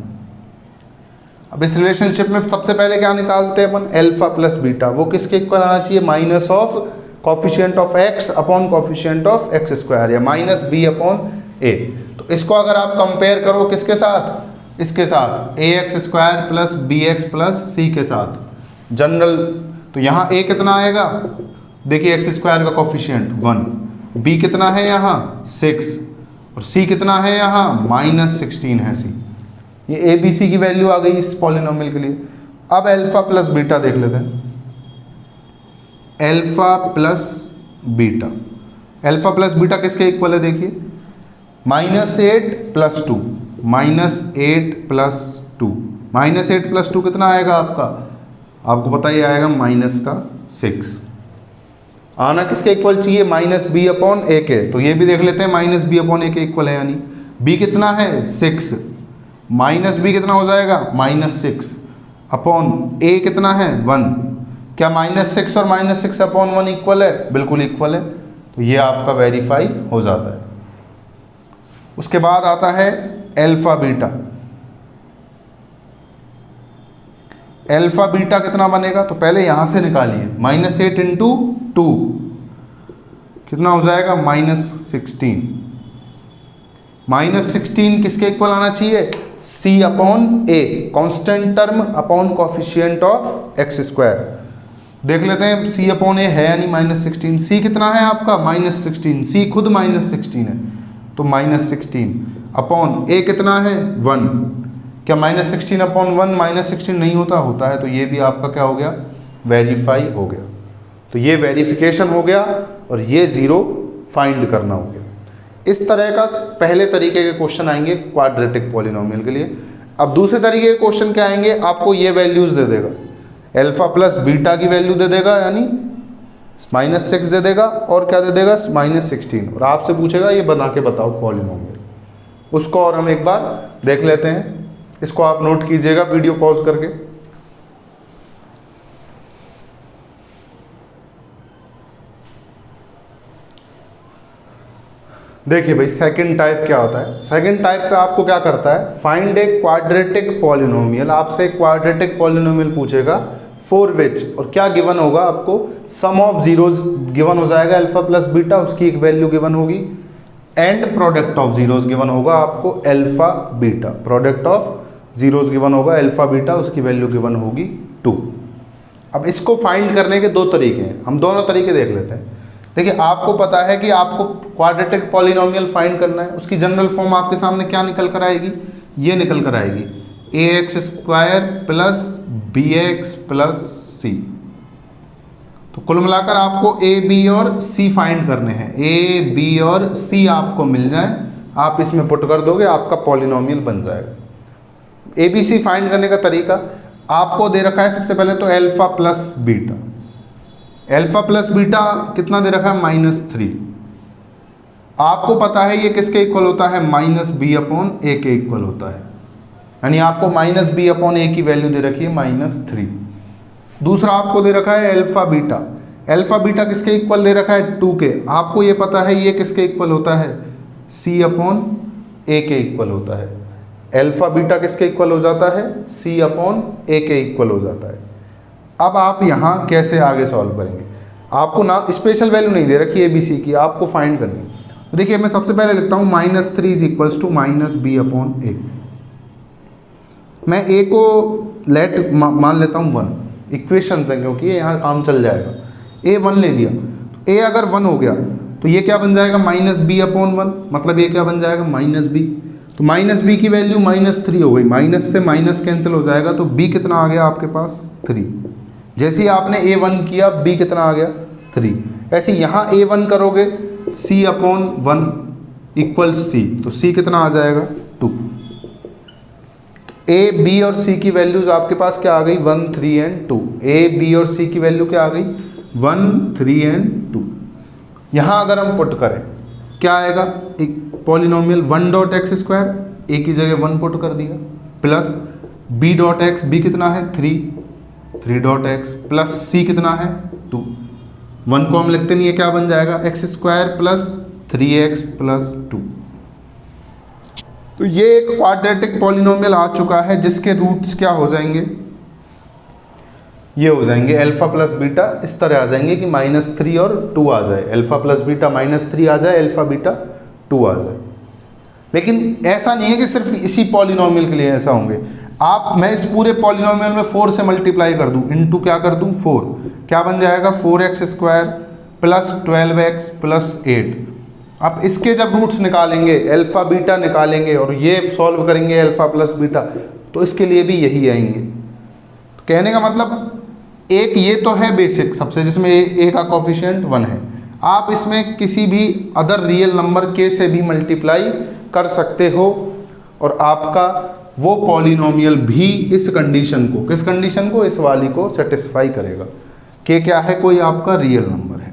अब इस रिलेशनशिप में सबसे पहले क्या निकालते हैं अपन, एल्फा प्लस बीटा, वो किसके इक्वल आना चाहिए, minus of coefficient of x upon coefficient of x square, या माइनस b अपॉन a। तो इसको अगर आप कंपेयर करो किसके साथ, इसके साथ, ax square plus bx plus c के साथ जनरल, तो यहाँ a कितना आएगा, देखिए x स्क्वायर का कॉफिशिएंट 1, b कितना है यहाँ 6, और c कितना है यहाँ माइनस 16 है c। ये ए बी सी की वैल्यू आ गई इस पॉलिनोमियल के लिए। अब एल्फा प्लस बीटा देख लेते हैं, alpha plus beta, alpha plus beta किसके इक्वल है, देखिए minus 8 plus 2, minus 8 plus 2, minus 8 plus 2 कितना आएगा आपका, आपको पता ही आएगा माइनस का 6। आना किसके इक्वल चाहिए, माइनस बी अपॉन ए के, तो ये भी देख लेते हैं, माइनस बी अपॉन ए के इक्वल है, यानी बी कितना है 6, माइनस बी कितना हो जाएगा माइनस 6 अपॉन ए कितना है 1। क्या माइनस 6 और माइनस 6 अपॉन 1 इक्वल है, बिल्कुल इक्वल है, तो ये आपका वेरीफाई हो जाता है। उसके बाद आता है एल्फा बीटा, एल्फा बीटा कितना बनेगा, तो पहले यहां से निकालिए, माइनस 8 इंटू 2 कितना हो जाएगा माइनस 16, माइनस 16 किसके इक्वल आना चाहिए, c upon A, constant term upon coefficient of x square. देख लेते हैं c अपॉन ए है यानी माइनस 16, c कितना है आपका माइनस 16, c खुद माइनस 16 है, तो माइनस 16 अपॉन ए कितना है 1। क्या माइनस 16 अपॉन 1 माइनस 16 नहीं होता, होता है, तो ये भी आपका क्या हो गया, वेरीफाई हो गया। तो ये वेरिफिकेशन हो गया और ये 0 फाइंड करना हो गया। इस तरह का पहले तरीके के क्वेश्चन आएंगे क्वाड्रेटिक पॉलिनोमियल के लिए। अब दूसरे तरीके के क्वेश्चन क्या आएंगे, आपको ये वैल्यूज दे देगा, अल्फा प्लस बीटा की वैल्यू दे देगा यानी -6 दे देगा, और क्या दे देगा -16, और आपसे पूछेगा ये बना के बताओ पॉलिनोमियल। उसको और हम एक बार देख लेते हैं, इसको आप नोट कीजिएगा वीडियो पॉज करके। देखिए भाई सेकंड टाइप क्या होता है। सेकंड टाइप पे आपको क्या करता है, फाइंड ए क्वाड्रेटिक पॉलिनोमियल। आपसे क्वाड्रेटिक पॉलिनोमियल पूछेगा फॉर विच, और क्या गिवन होगा आपको, सम ऑफ जीरोज गिवन हो जाएगा अल्फा प्लस बीटा, उसकी एक वैल्यू गिवन होगी, and product of zeros given होगा आपको alpha beta, product of zeros given होगा अल्फा बीटा, उसकी वैल्यू गिवन होगी 2। अब इसको फाइंड करने के दो तरीके हैं, हम दोनों तरीके देख लेते हैं। देखिए आपको पता है कि आपको क्वाड्रेटिक पॉलिनोमियल फाइंड करना है, उसकी जनरल फॉर्म आपके सामने क्या निकल कर आएगी, ये निकल कर आएगी ax² plus bx plus c। तो कुल मिलाकर आपको a b और c फाइंड करने हैं, a b और c आपको मिल जाए, आप इसमें पुट कर दोगे, आपका पॉलिनोमियल बन जाएगा। a b c फाइंड करने का तरीका आपको दे रखा है, सबसे पहले तो alpha plus beta. Alpha plus beta कितना दे रखा है, -3। आपको पता है ये किसके इक्वल होता है, -b/a के इक्वल होता है, यानी आपको -b/a की वैल्यू दे रखी है -3। दूसरा आपको दे रखा है अल्फा बीटा। अल्फा बीटा किसके इक्वल दे रखा है, 2 के। आपको ये पता है ये किसके इक्वल होता है, c/a के इक्वल होता है। अल्फा बीटा किसके इक्वल हो जाता है, c/a के इक्वल हो जाता है। अब आप यहाँ कैसे आगे सॉल्व करेंगे, आपको ना स्पेशल वैल्यू नहीं दे रखी ए बी सी की, आपको फाइंड करनी है। तो देखिए मैं सबसे पहले लिखता हूँ -3 = -b/a। मैं a को लेट मान लेता हूँ 1, इक्वेशन है क्योंकि ये यहाँ काम चल जाएगा। a 1 ले लिया, तो a अगर 1 हो गया तो ये क्या बन जाएगा, -b/1, मतलब ये क्या बन जाएगा, -b। तो -b की वैल्यू -3 हो गई, माइनस से माइनस कैंसिल हो जाएगा, तो b कितना आ गया आपके पास, 3। जैसे ही आपने a1 किया b कितना आ गया, 3। ऐसे यहाँ a1 करोगे c/1 = c, तो c कितना आ जाएगा, 2। a b और c की वैल्यूज आपके पास क्या आ गई, 1 3 एंड 2। a b और c की वैल्यू क्या आ गई, 1 3 एंड 2। यहाँ अगर हम पुट करें क्या आएगा, एक पॉलिनोमियल 1.x², a की जगह 1 पुट कर दिया, प्लस b.x, b कितना है 3.x, प्लस c कितना है 2। 1 को हम लिखते नहीं है, क्या बन जाएगा, x² प्लस 3x प्लस 2। तो ये एक क्वाड्रेटिक पॉलिनोमियल आ चुका है जिसके रूट्स क्या हो जाएंगे, ये हो जाएंगे अल्फा प्लस बीटा, इस तरह आ जाएंगे कि -3 और 2 आ जाए, अल्फा प्लस बीटा -3 आ जाए, अल्फा बीटा 2 आ जाए। लेकिन ऐसा नहीं है कि सिर्फ इसी पॉलिनोमियल के लिए ऐसा होंगे। मैं इस पूरे पॉलिनोमियल में 4 से मल्टीप्लाई कर दूं, इनटू क्या कर दूं 4, क्या बन जाएगा 4x² प्लस 12x प्लस 8। अब इसके जब रूट्स निकालेंगे, अल्फा बीटा निकालेंगे और ये सॉल्व करेंगे अल्फा प्लस बीटा, तो इसके लिए भी यही आएंगे। तो कहने का मतलब एक ये तो है बेसिक सबसे, जिसमें a का कोफिशिएंट 1 है। आप इसमें किसी भी अदर रियल नंबर k से भी मल्टीप्लाई कर सकते हो और आपका वो पॉलिनोमियल भी इस कंडीशन को, किस कंडीशन को, इस वाली को सेटिस्फाई करेगा। k क्या है, कोई आपका रियल नंबर है।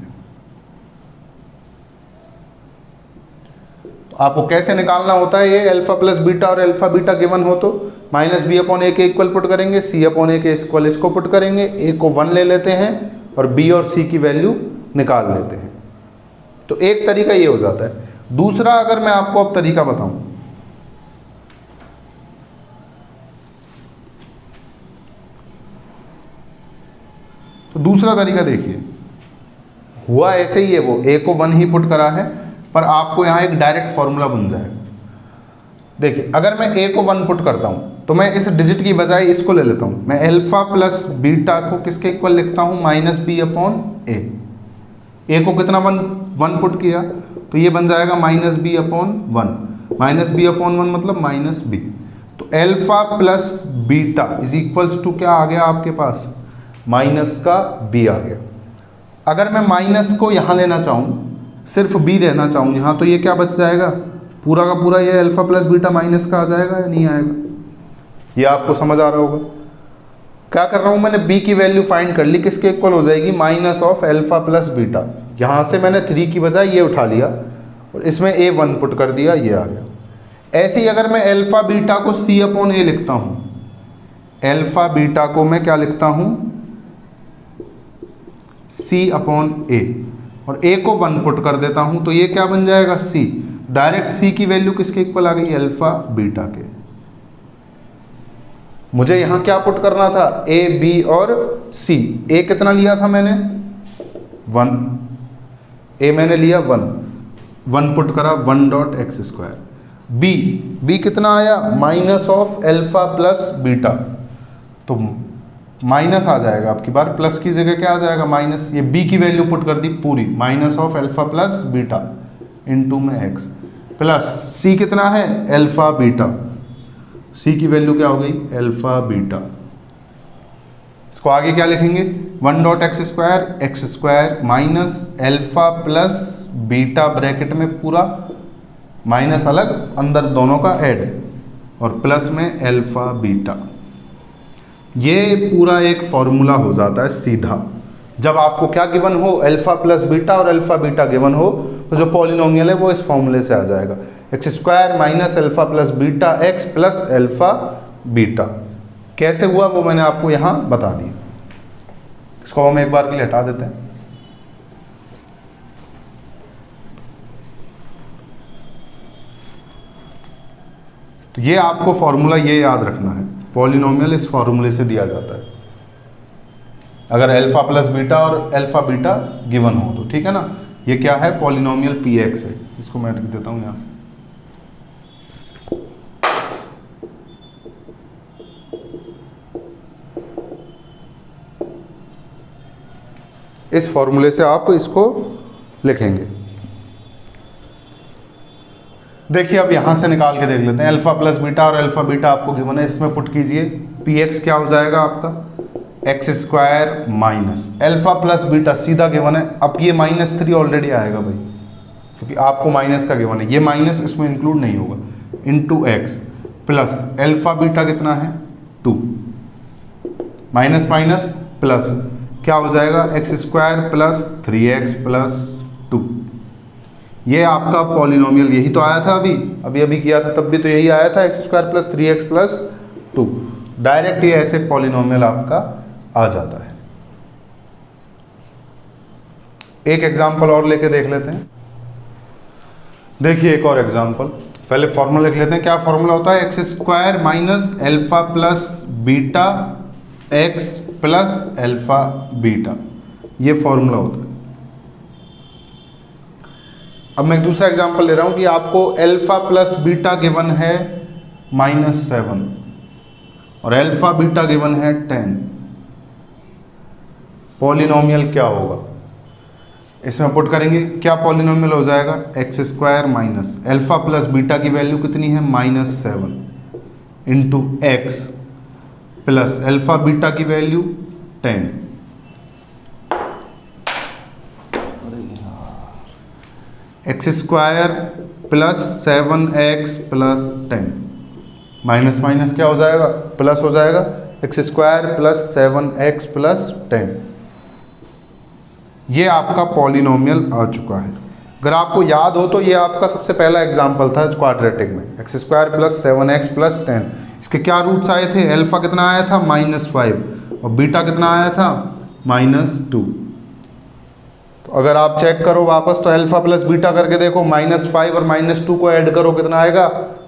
तो आपको कैसे निकालना होता है, ये अल्फा प्लस बीटा और अल्फा बीटा गिवन हो तो -b/a के इक्वल पुट करेंगे, c/a के इक्वल इसको पुट करेंगे, a को 1 ले लेते हैं और b और c की वैल्यू निकाल लेते हैं। तो एक तरीका ये हो जाता है। दूसरा अगर मैं आपको अब तरीका बताऊं, तो दूसरा तरीका देखिए, हुआ ऐसे ही है, वो a को 1 ही पुट करा है, पर आपको यहाँ एक डायरेक्ट फॉर्मूला बन जाएगा। देखिए अगर मैं a को 1 पुट करता हूँ तो मैं इस डिजिट की बजाय इसको ले लेता हूँ, मैं अल्फा प्लस बीटा को किसके इक्वल लिखता हूँ, -b/a। a को कितना 1 पुट किया तो ये बन जाएगा -b/1, -b/1 मतलब -b। तो alpha plus beta is equals to क्या आ गया आपके पास, माइनस का b आ गया। अगर मैं माइनस को यहाँ लेना चाहूँ, सिर्फ बी लेना चाहूँ यहाँ, तो ये क्या बच जाएगा, पूरा का पूरा ये अल्फा प्लस बीटा माइनस का आ जाएगा या नहीं आएगा? ये आपको समझ आ रहा होगा। क्या कर रहा हूँ, मैंने बी की वैल्यू फाइंड कर ली, किसके इक्वल हो जाएगी, minus of alpha plus beta. यहाँ से मैंने 3 की बजाय ये उठा लिया और इसमें ए 1 पुट कर दिया, ये आ गया। ऐसे ही अगर मैं अल्फा बीटा को सी अपॉन ए लिखता हूँ, अल्फा बीटा को मैं क्या लिखता हूँ, सी अपॉन ए, और ए को 1 पुट कर देता हूँ, तो ये क्या बन जाएगा, सी। डायरेक्ट सी की वैल्यू किसके इक्वल आ गई, अल्फा बीटा के। मुझे यहाँ क्या पुट करना था, ए बी और सी। ए कितना लिया था मैंने, 1, ए मैंने लिया 1 पुट करा, 1 डॉट एक्स स्क्वायर। बी कितना आया, minus of alpha plus beta, तो माइनस आ जाएगा आपकी बार, प्लस की जगह क्या आ जाएगा, माइनस। ये बी की वैल्यू पुट कर दी पूरी, minus of alpha plus beta into में एक्स, प्लस सी कितना है, अल्फा बीटा। सी की वैल्यू क्या हो गई, अल्फा बीटा। इसको आगे क्या लिखेंगे, 1 dot x square minus alpha plus beta, bracket में पूरा माइनस अलग, अंदर दोनों का ऐड, और प्लस में अल्फा बीटा। ये पूरा एक फॉर्मूला हो जाता है सीधा। जब आपको क्या गिवन हो, अल्फा प्लस बीटा और अल्फा बीटा गिवन हो, तो जो पॉलिनोमियल है वो इस फॉर्मूले से आ जाएगा, X square minus alpha plus beta x plus alpha beta. कैसे हुआ वो मैंने आपको यहाँ बता दिया। इसको हम एक बार के लिए हटा देते हैं। तो ये आपको फॉर्मूला ये याद रखना है, पॉलिनोमियल इस फॉर्मूले से दिया जाता है अगर अल्फा प्लस बीटा और अल्फा बीटा गिवन हो तो, ठीक है ना। ये क्या है, पॉलिनोमियल पी एक्स है। इसको मैं लिख देता हूँ यहाँ से, इस फॉर्मूले से आप इसको लिखेंगे। देखिए अब यहाँ से निकाल के देख लेते हैं, अल्फा प्लस बीटा और अल्फा बीटा आपको गिवन है, इसमें पुट कीजिए। पी एक्स क्या हो जाएगा आपका, x square minus alpha plus beta, सीधा गिवन है। अब ये -3 ऑलरेडी आएगा भाई, क्योंकि आपको माइनस का गिवन है, ये माइनस इसमें इंक्लूड नहीं होगा, into X plus alpha beta कितना है 2, माइनस माइनस प्लस क्या हो जाएगा, X square plus 3x plus 2। ये आपका पॉलिनोमियल यही तो आया था, अभी किया था, तब भी तो यही आया था, x square plus 3x plus 2। Direct ये ऐसे पॉलिनोमियल आपका आ जाता है। एक एग्जांपल और लेके देख लेते हैं। देखिए एक और एग्जांपल, पहले फॉर्मूला लिख लेते हैं। क्या फॉर्मूला होता है, x square minus alpha plus beta x plus alpha beta, ये फॉर्मूला होता है। अब मैं एक दूसरा एग्जांपल ले रहा हूं कि आपको अल्फा प्लस बीटा गिवन है -7 और अल्फा बीटा गिवन है 10। पॉलिनोमियल क्या होगा, इसमें पुट करेंगे, क्या पॉलिनोमियल हो जाएगा, X square minus alpha plus beta की वैल्यू कितनी है -7 into X plus alpha beta की value 10। X square plus 7x plus 10, minus minus क्या हो जाएगा, प्लस हो जाएगा, X square plus 7x plus 10। ये आपका पॉलिनोमियल आ चुका है। अगर आपको याद हो तो ये आपका सबसे पहला एग्जाम्पल था क्वाड्रेटिक में, x square plus 7x plus 10। इसके क्या रूट्स आए थे, अल्फा कितना आया था -5 और बीटा कितना आया था -2। तो अगर आप चेक करो वापस तो अल्फा प्लस बीटा करके देखो, -5 और -2 को ऐड करो कितना आएगा,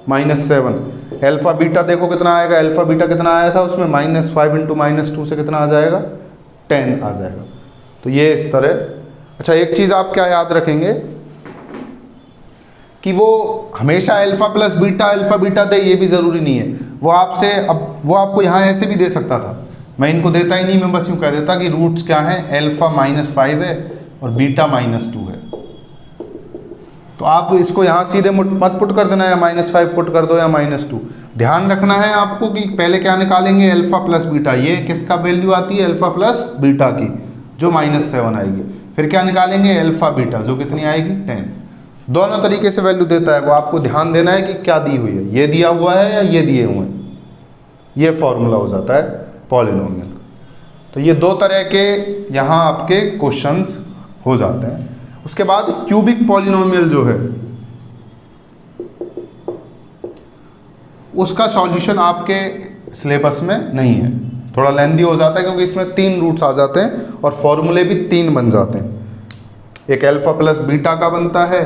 -7। अल्फा बीटा देखो कितना आएगा, अल्फा बीटा कितना आया था उसमें -5 इंटू -2 से कितना आ जाएगा, 10 आ जाएगा। तो ये इस तरह। अच्छा एक चीज़ आप क्या याद रखेंगे कि वो हमेशा अल्फा प्लस बीटा दे, ये भी ज़रूरी नहीं है। वो आपसे, अब वो आपको यहाँ ऐसे भी दे सकता था, मैं इनको देता ही नहीं, मैं बस यूँ कह देता कि रूट्स क्या हैं, अल्फा -5 है और बीटा -2 है। तो आप इसको यहाँ सीधे मत पुट कर देना, या -5 पुट कर दो या -2। ध्यान रखना है आपको कि पहले क्या निकालेंगे, अल्फा प्लस बीटा, ये किसका वैल्यू आती है, अल्फा प्लस बीटा की, जो -7 आएगी। फिर क्या निकालेंगे, अल्फा बीटा, जो कितनी आएगी 10। दोनों तरीके से वैल्यू देता है वो, आपको ध्यान देना है कि क्या दी हुई है, ये दिया हुआ है या ये दिए हुए हैं, ये फॉर्मूला हो जाता है पॉलिनोमियल। तो ये दो तरह के यहाँ आपके क्वेश्चंस हो जाते हैं। उसके बाद क्यूबिक पॉलिनोमियल जो है उसका सॉल्यूशन आपके सिलेबस में नहीं है, थोड़ा लेंदी हो जाता है क्योंकि इसमें 3 रूट्स आ जाते हैं और फॉर्मूले भी 3 बन जाते हैं। एक अल्फा प्लस बीटा का बनता है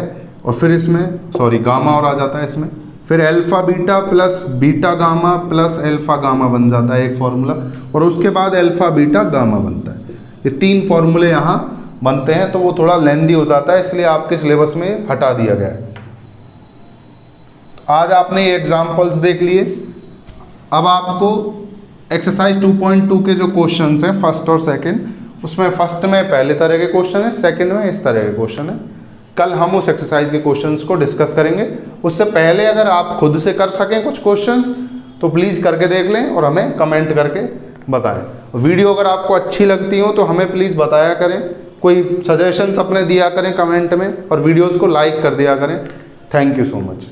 और फिर इसमें गामा और आ जाता है इसमें, फिर alpha beta plus beta gamma plus alpha gamma बन जाता है एक फॉर्मूला, और उसके बाद अल्फा बीटा गामा बनता है। ये 3 फॉर्मूले यहाँ बनते हैं, तो वो थोड़ा लेंदी हो जाता है, इसलिए आपके सिलेबस में हटा दिया गया है। आज आपने ये एग्जाम्पल्स देख लिए। अब आपको एक्सरसाइज 2.2 के जो क्वेश्चंस हैं फर्स्ट और सेकंड, उसमें फर्स्ट में पहले तरह के क्वेश्चन है, सेकंड में इस तरह के क्वेश्चन है। कल हम उस एक्सरसाइज के क्वेश्चंस को डिस्कस करेंगे। उससे पहले अगर आप खुद से कर सकें कुछ क्वेश्चंस तो प्लीज़ करके देख लें और हमें कमेंट करके बताएं। वीडियो अगर आपको अच्छी लगती हो तो हमें प्लीज़ बताया करें, कोई सजेशंस अपने दिया करें कमेंट में, और वीडियोज़ को लाइक कर दिया करें। Thank you so much.